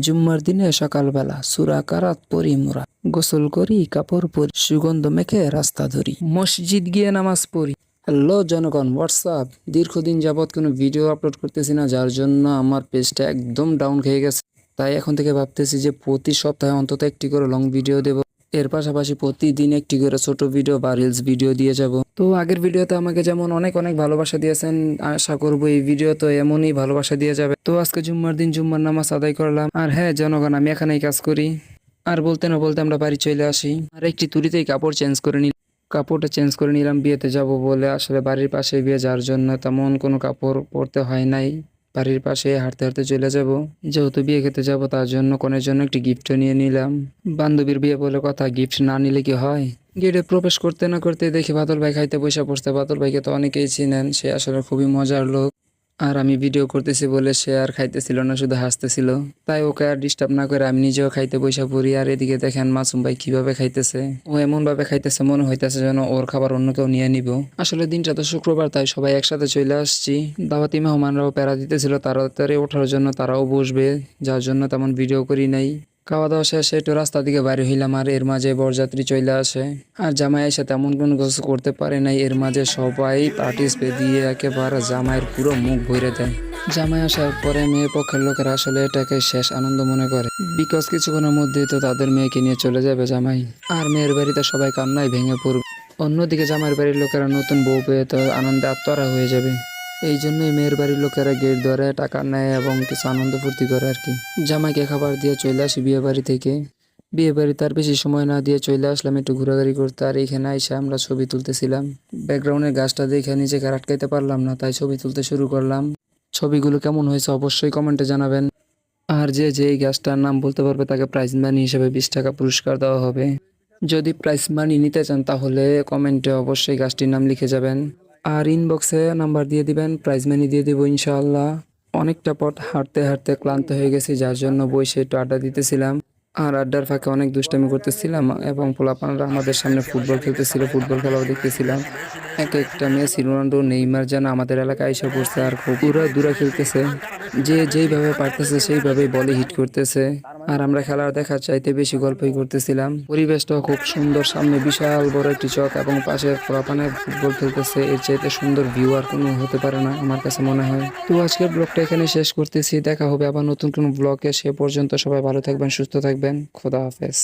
জুম্মার দিনে সকালবেলা সূরা কারাত পড়ি মোরা, গোসল করি কাপড় পরি, সুগন্ধ মেখে রাস্তা ধরি, মসজিদ গিয়ে নামাজ পড়ি। হ্যালো জনগণ, হোয়াটসঅ্যাপ। দীর্ঘদিন যাবৎ কোনো ভিডিও আপলোড করতেছি না, যার জন্য আমার পেজটা একদম ডাউন খেয়ে গেছে। তাই এখন থেকে ভাবতেছি যে প্রতি সপ্তাহে অন্তত একটি করে লং ভিডিও দেব, এর পাশাপাশি প্রতিদিন একটি করে ছোট ভিডিও বা রিলস ভিডিও দিয়ে যাব। তো আগের ভিডিওতে আমাকে যেমন অনেক অনেক ভালোবাসা দিয়েছেন, আশা করবো এই ভিডিও তো এমনই ভালোবাসা দিয়ে যাবে। তো আজকে জুম্মার দিন জুম্মার নামাজ আদায় করলাম। আর হ্যাঁ জনগণ, আমি এখানেই কাজ করি। আর বলতে না বলতে আমরা বাড়ি চলে আসি। আর একটি তুড়িতেই কাপড় চেঞ্জ করে নিই। কাপড়টা চেঞ্জ করে নিলাম বিয়েতে যাব বলে। আসলে বাড়ির পাশে বিয়ে, যার জন্য তেমন কোনো কাপড় পরতে হয় নাই। বাড়ির পাশে হাঁটতে হাঁটতে চলে যাব, যেহেতু বিয়ে খেতে যাব তার জন্য কনের জন্য একটি গিফটও নিয়ে নিলাম। বান্ধবীর বিয়ে বলে কথা, গিফট না নিলে কি হয়। গেটে প্রবেশ করতে না করতে দেখি বাদল ভাই খাইতে বসে পড়ছে। বাদল ভাইকে তো অনেকেই চিনেন, সে আসলে খুবই মজার লোক। আর আমি ভিডিও করতেছি বলে সে আর খাইতেছিল না, শুধু হাসতেছিল। তাই ওকে আর ডিস্টার্ব না করে আমি নিজেও খাইতে বসে পড়ি। আর এদিকে দেখেন মাসুম ভাই কিভাবে খাইতেছে। ও এমন ভাবে খাইতেছে মনে হইতেছে যেন ওর খাবার অন্য কেউ নিয়ে নিব। আসলে দিনটা তো শুক্রবার, তাই সবাই একসাথে চলে আসছি। দাওয়াতি মেহমানরাও প্যারা দিতেছিল তাড়াতাড়ি ওঠার জন্য, তারাও বসবে, যার জন্য তেমন ভিডিও করি নাই। খাওয়া দাওয়া শেষে একটু রাস্তা দিকে বাইরে হইলাম, আর এর মাঝে বরযাত্রী চলে আসে। আর জামাই এসে তেমন কোনো কিছু করতে পারে নাই, এর মাঝে সবাই পার্টিসিপেট দিয়ে একেবারে জামাইয়ের পুরো মুখ ভরে দেয়। জামাই আসার পরে মেয়ে পক্ষের লোকেরা আসলে এটাকে শেষ আনন্দ মনে করে, বিকজ কিছুক্ষণের মধ্যেই তো তাদের মেয়েকে নিয়ে চলে যাবে জামাই। আর মেয়ের বাড়িতে সবাই কান্নায় ভেঙে পড়বে। অন্যদিকে জামাইয়ের বাড়ির লোকেরা নতুন বউ পেয়ে তো আনন্দে আত্মহারা হয়ে যাবে। এই জন্যই মেয়ের বাড়ির লোকেরা গেট ধরে টাকা নেয় এবং কিছু আনন্দ ফুর্তি করে আর কি। জামাইকে খাবার দিয়ে চলে আসি বিয়ে বাড়ি থেকে। বিয়ে বাড়ি তার বেশি সময় না দিয়ে চলে আসলাম একটু ঘোরাঘুরি করতে। আর এখানে এসে আমরা ছবি তুলতেছিলাম। ব্যাকগ্রাউন্ডের গাছটা দেখে নিজেকে আর আটকাইতে পারলাম না, তাই ছবি তুলতে শুরু করলাম। ছবিগুলো কেমন হয়েছে অবশ্যই কমেন্টে জানাবেন। আর যে এই গাছটার নাম বলতে পারবে তাকে প্রাইজ মানি হিসেবে 20 টাকা পুরস্কার দেওয়া হবে। যদি প্রাইজ মানি নিতে চান তাহলে কমেন্টে অবশ্যই গাছটির নাম লিখে যাবেন। আর ইনবক্সে নাম্বার দিয়ে দিবেন, প্রাইজ মানি দিয়ে দিব ইনশাআল্লাহ। অনেকটা পথ হাঁটতে হাঁটতে ক্লান্ত হয়ে গেছি, যার জন্য বসে একটু আড্ডা দিতেছিলাম। আর আড্ডার ফাঁকে অনেক দুষ্টামি করতেছিলাম এবং পোলাপানরা আমাদের সামনে ফুটবল খেলতেছিল, ফুটবল খেলাও দেখতেছিলাম। এক একটা মেসি, রোনাল্ডো, নেইমার যেন আমাদের এলাকায় এসে পড়ছে আর খুব দূরে খেলতেছে। যে যেইভাবে পারতেছে সেইভাবেই বলে হিট করতেছে। আর আমরা খেলার দেখার চাইতে বেশি গল্পই করতেছিলাম। পরিবেশটাও খুব সুন্দর, সামনে বিশাল বড় একটি চক এবং পাশে পোলাপানে ফুটবল খেলতেছে। এর চাইতে সুন্দর ভিউ আর কোনো হতে পারে না আমার কাছে মনে হয়। তো আজকের ব্লগটা এখানে শেষ করতেছি, দেখা হবে আবার নতুন কোনো ব্লগে। সে পর্যন্ত সবাই ভালো থাকবেন, সুস্থ থাকবেন। খোদা হাফেজ।